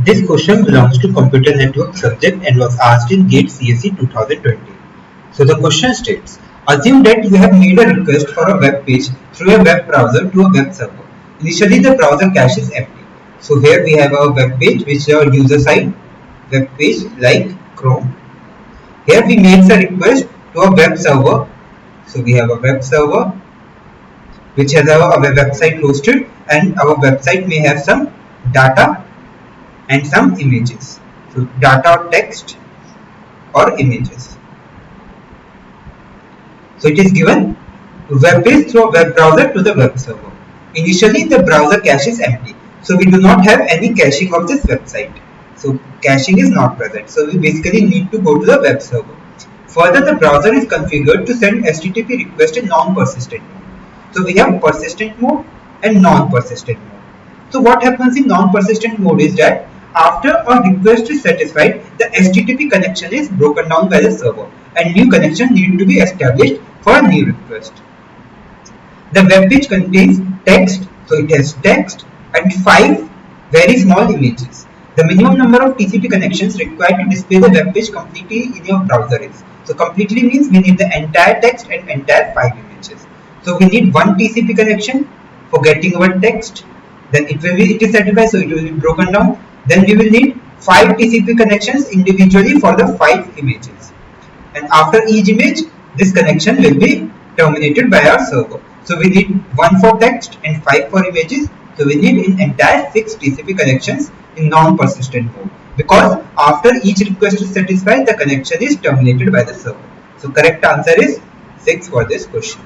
This question belongs to Computer Network subject and was asked in GATE CSE 2020. So the question states, assume that you have made a request for a web page through a web browser to a web server. Initially the browser cache is empty. So here we have our web page which is our user side web page like Chrome. Here we make a request to a web server. So we have a web server which has our website hosted, and our website may have some data and some images. So data or text or images. So it is given web page through a web browser to the web server. Initially the browser cache is empty. So we do not have any caching of this website. So caching is not present. So we basically need to go to the web server. Further, the browser is configured to send HTTP request in non-persistent mode. So we have persistent mode and non-persistent mode. So what happens in non-persistent mode is that after a request is satisfied, the HTTP connection is broken down by the server and new connection need to be established for a new request. The web page contains text, so it has text and 5 very small images. The minimum number of TCP connections required to display the web page completely in your browser is. So completely means we need the entire text and entire 5 images. So we need one TCP connection for getting our text. Then it is satisfied, so it will be broken down. Then we will need 5 TCP connections individually for the 5 images. And after each image, this connection will be terminated by our server. So we need 1 for text and 5 for images. So we need in entire 6 TCP connections in non-persistent mode, because after each request is satisfied, the connection is terminated by the server. So correct answer is 6 for this question.